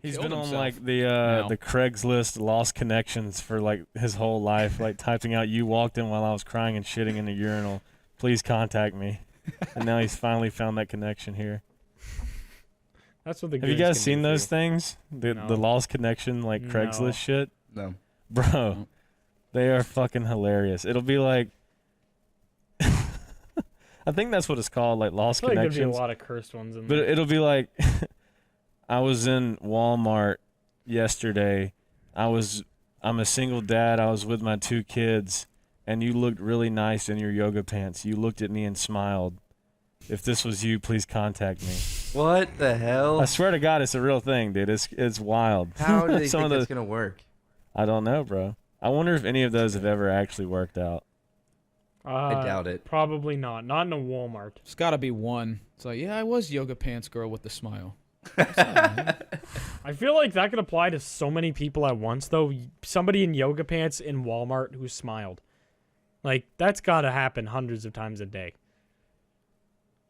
He's killed been on himself. like the Craigslist lost connections for like his whole life, like typing out "you walked in while I was crying and shitting in the urinal. Please contact me." And now he's finally found that connection here. That's what the Have you guys seen those things? The lost connection like Craigslist shit? No. Bro, they are fucking hilarious. It'll be like I think that's what it's called, like lost I feel like connections. there'd be a lot of cursed ones in But there. it'll be like, I was in Walmart yesterday. I'm a single dad. I was with my 2 kids, and you looked really nice in your yoga pants. You looked at me and smiled. If this was you, please contact me. What the hell? I swear to God, it's a real thing, dude. It's wild. How do they think that's gonna work? I don't know, bro. I wonder if any of those have ever actually worked out. I doubt it. Probably not. Not in a Walmart. It's got to be one. It's like, yeah, I was yoga pants girl with the smile. I feel like that could apply to so many people at once, though. Somebody in yoga pants in Walmart who smiled. Like, that's got to happen hundreds of times a day.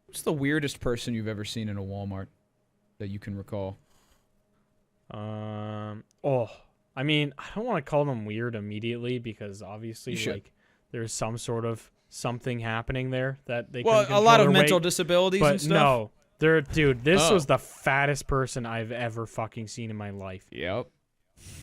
What's the weirdest person you've ever seen in a Walmart that you can recall? I mean, I don't want to call them weird immediately because obviously, like, there's some sort of something happening there that they Well, a lot of mental disabilities and stuff. No, dude, this was the fattest person I've ever fucking seen in my life. Yep.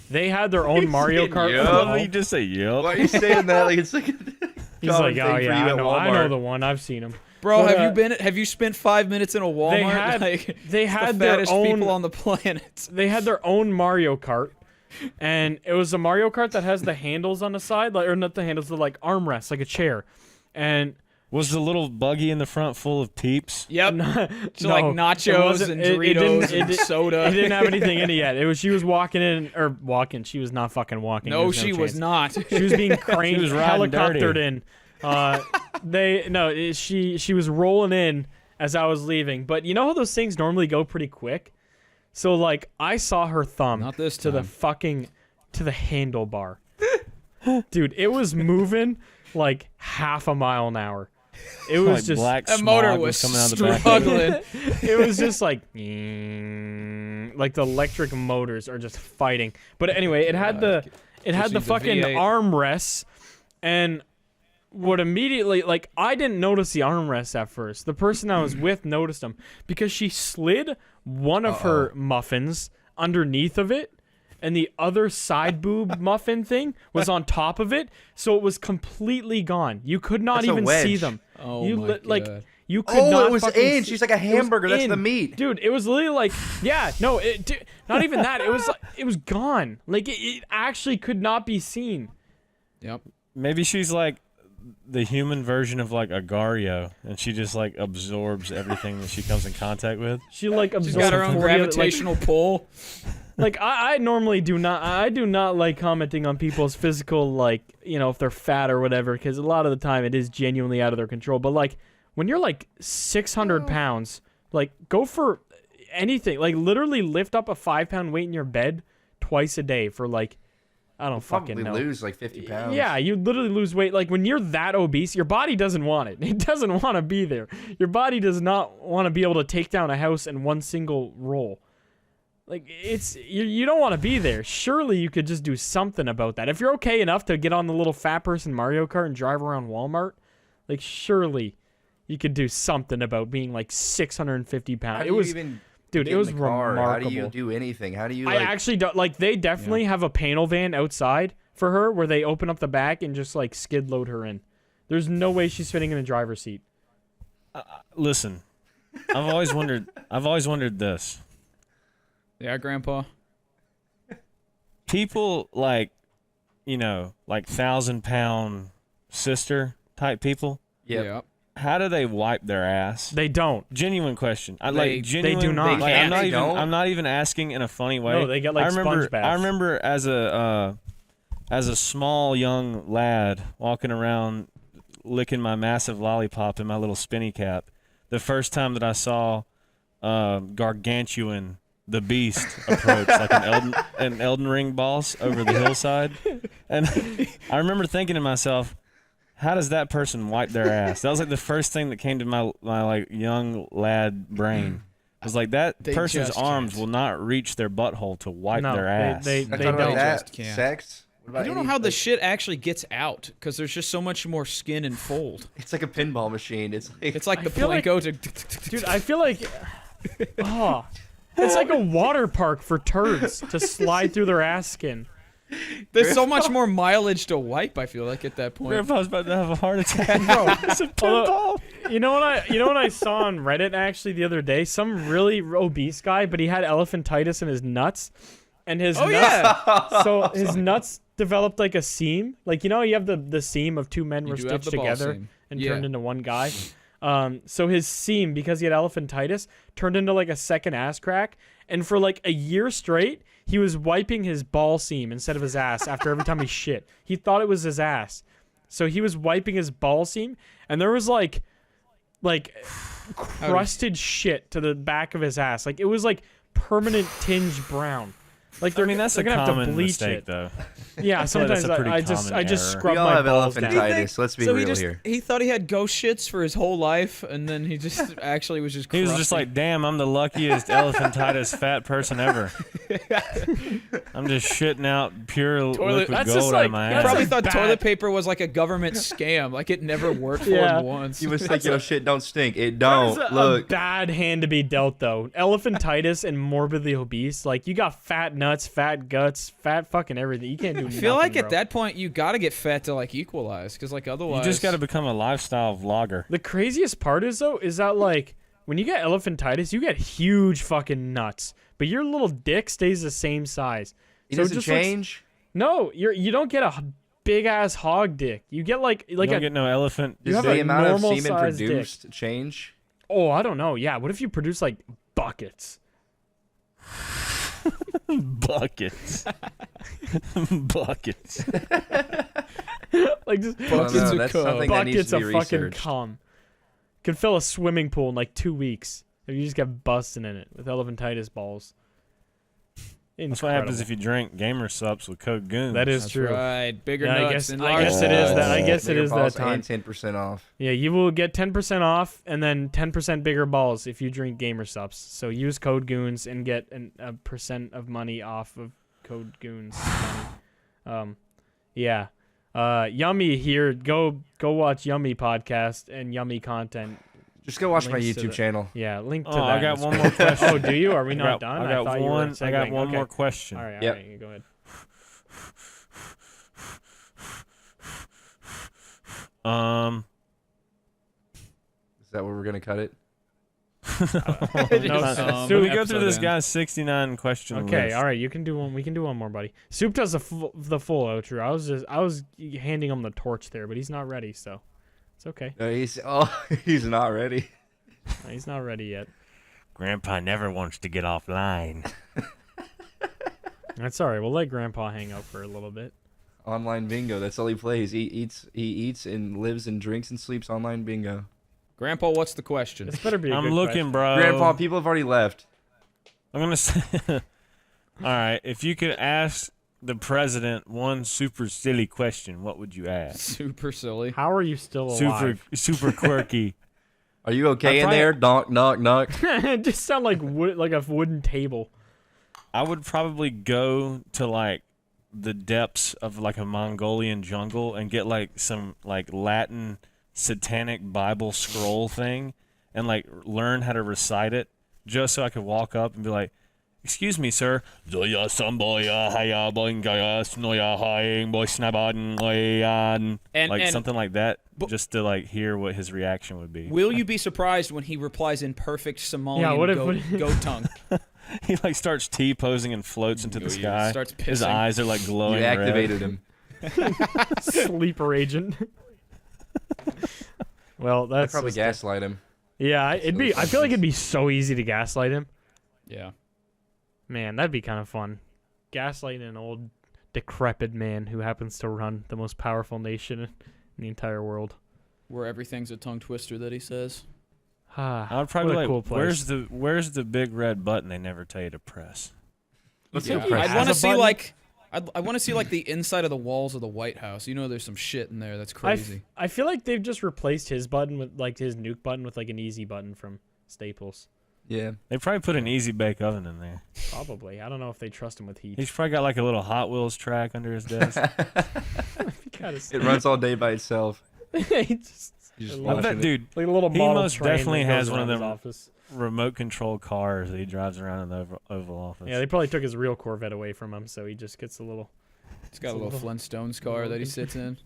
They had their own Mario Kart. Yep. You just say yep. Why are you saying that like it's like He's like, oh yeah, I know the one. I've seen him. Bro, have you spent 5 minutes in a Walmart? They had the their fattest own people on the planet. They had their own Mario Kart. And it was a Mario Kart that has the handles on the side, like, or not the handles, the like armrests, like a chair. And was the little buggy in the front full of Peeps? Yep. So no, like nachos and Doritos and soda. It didn't have anything in it yet. She was walking in, she was not fucking walking. No, she was not. She was being craned, She was riding helicoptered in. She was rolling in as I was leaving. But you know how those things normally go pretty quick? So, like, I saw her thumb Not this to the handlebar. Dude, it was moving like half a mile an hour. It was Like just... black That smog motor was coming out of the back. struggling. It was just like the electric motors are just fighting. But anyway, it had the needs a fucking V8. armrests, and what immediately, like, I didn't notice the armrests at first. The person I was with noticed them because she slid one of her muffins underneath of it, and the other side boob muffin thing was on top of it, so it was completely gone. You could not That's a even see wedge. them. Oh You my like God. you could not. it was fucking in. see- She's like a it was hamburger. That's the in. meat. Dude, it was literally like, yeah, no, not even that. It was like, it was gone. Like it actually could not be seen. Yep. Maybe she's like the human version of like a Gario, and she just like absorbs everything that she comes in contact with. She like She's absorbed got her own 40 gravitational pull. Like I normally do not like commenting on people's physical, like, you know, if they're fat or whatever, because a lot of the time it is genuinely out of their control. But like when you're like 600 pounds, like go for anything. Like literally lift up a 5-pound weight in your bed twice a day for like, I don't fucking know. Probably lose like 50 pounds. Yeah, you literally lose weight. Like when you're that obese, your body doesn't want it. It doesn't want to be there. Your body does not want to be able to take down a house in one single roll. Like you don't want to be there. Surely you could just do something about that. If you're okay enough to get on the little fat person Mario Kart and drive around Walmart, like surely you could do something about being like 650 pounds. It was even. Dude, it was remarkable. How do you do anything? How do you? I actually don't like. They definitely have a panel van outside for her where they open up the back and just like skid load her in. There's no way she's fitting in the driver's seat. Listen, I've always wondered this. Yeah, Grandpa. People like, you know, like 1,000-pound sister type people. Yep. How do they wipe their ass? They don't. Genuine question. They do not. Like, They don't? I'm not even asking in a funny way. No, they get like sponge baths. I remember as a small young lad walking around licking my massive lollipop in my little spinny cap. The first time that I saw Gargantuan the Beast approach, like an Elden Ring boss over the hillside, and I remember thinking to myself, how does that person wipe their ass? That was like the first thing that came to my like young lad brain was like that They person's just arms can't. will not reach their butthole to wipe No, their ass. they I'm don't. talking about that. just can't. Sex. What about I don't know any, how the like, shit actually gets out because there's just so much more skin and fold. It's like a pinball machine. It's like It's like I the feel like- Plinko to. Dude, I feel like, oh, it's like a water park for turds to slide through their ass skin. There's so much more mileage to wipe. I feel like at that point. Grandpa's about to have a heart attack. Bro, It's a pinball. You know what I saw on Reddit actually the other day? Some really obese guy, but he had elephantitis in his nuts, and his Oh nuts. yeah. So his nuts developed like a seam. Like you know, you have the seam of two men You were do have stitched the ball together seam. and Yeah. turned into one guy. So his seam, because he had elephantitis, turned into like a second ass crack, and for like a year straight, he was wiping his ball seam instead of his ass after every time he shit. He thought it was his ass, so he was wiping his ball seam, and there was like crusted shit to the back of his ass. Like it was like permanent tinge brown. Like I mean, that's they're a gonna have to common bleach mistake, it. though. Yeah, sometimes a pretty I just common error. scrub we all my have balls down. elephantitis. Let's be so real here. he thought he had ghost shits for his whole life, and then he just actually was just. He was just like, "Damn, I'm the luckiest elephantitis fat person ever. I'm just shitting out pure liquid that's gold just out like- of my He that's ass." probably a thought bad- toilet paper was like a government scam. Like it never worked for Yeah. him once. You was like, yo, shit don't stink. It That don't. is a Look. bad hand to be dealt, though. Elephantitis and morbidly obese. Like, you got fat nuts, fat guts, fat fucking everything. You can't do I nothing, feel like bro. at that point you gotta get fat to like equalize, because like You otherwise just got to become a lifestyle vlogger. The craziest part is, though, is that, like, when you get elephantitis, you get huge fucking nuts. But your little dick stays the same size. It So doesn't just looks- change. No, you don't get a big-ass hog dick. You get, like You don't a... get no elephant. You Does have the a amount of normal semen sized dick. produced change? Oh, I don't know. Yeah, what if you produce, like, buckets? Buckets. Buckets. Like, just I don't Buckets know, of that's cum. something that needs buckets to be of fucking researched. cum. Could fill a swimming pool in like 2 weeks if you just get busting in it with elephantitis balls. That's what happens if you drink gamer sups with code goons. That is That's true. right. Bigger Yeah, I nuts guess- and I larger guess it is nuts. that- I guess it Bigger is that balls time. and 10% off. Yeah, you will get 10% off and then 10% bigger balls if you drink gamer subs. So use code goons and get a percent of money off of code goons. Yeah. Yummy here. Go watch Yummy podcast and Yummy content. Just go watch my Links to YouTube the- channel. Yeah, link to Oh, that. I in got the one description. more question. Oh, do you? Are we not done? I got thought you were one. I got segueing. one Okay. more question. All right, Yep. all right, go ahead. Is that where we're gonna cut it? No, So we go episode through this end. guy's 69 question Okay, list. all right, you can do one. We can do one more, buddy. Soup does the full outro. I was handing him the torch there, but he's not ready, so it's okay. No, he's not ready. He's not ready yet. Grandpa never wants to get offline. That's all right. We'll let Grandpa hang out for a little bit. Online bingo. That's all he plays. He eats and lives and drinks and sleeps online bingo. Grandpa, what's the question? This better be. I'm looking, bro. Grandpa, people have already left. I'm gonna say. All right, if you could ask the president one super silly question, what would you ask? Super silly. How are you still alive? Super quirky. Are you okay in probably- there? Knock, knock, knock. It just sound like like a wooden table. I would probably go to like the depths of like a Mongolian jungle and get like some like Latin satanic Bible scroll thing and like learn how to recite it just so I could walk up and be like, "Excuse me, sir." Like something like that, just to like hear what his reaction would be. Will you be surprised when he replies in perfect Somalian what if- goat tongue? He like starts T-posing and floats into the sky. Starts His pissing. eyes are like glowing You red. activated him. Sleeper agent. Well, I'd that's probably just- gaslight him. Yeah, it'd be. I feel like it'd be so easy to gaslight him. Yeah. Man, that'd be kind of fun. Gaslighting an old, decrepit man who happens to run the most powerful nation in the entire world. Where everything's a tongue twister that he says. Ah, I would probably what a like, cool place. where's the big red button they never tell you to press? Let's Yeah. go press. I'd want to Has a see button? like I want to see like the inside of the walls of the White House. You know, there's some shit in there that's crazy. I feel like they've just replaced his button with like his nuke button with like an easy button from Staples. Yeah. They probably put an easy bake oven in there. Probably. I don't know if they trust him with heat. He's probably got like a little Hot Wheels track under his desk. It runs all day by itself. He just, You just I I watching bet, it. dude, like a little He model most train definitely that has goes one of around his them- office. remote control cars that he drives around in the Oval Office. Yeah, they probably took his real Corvette away from him, so he just gets a little. He's got a It's a little little- Flintstones car that he sits in.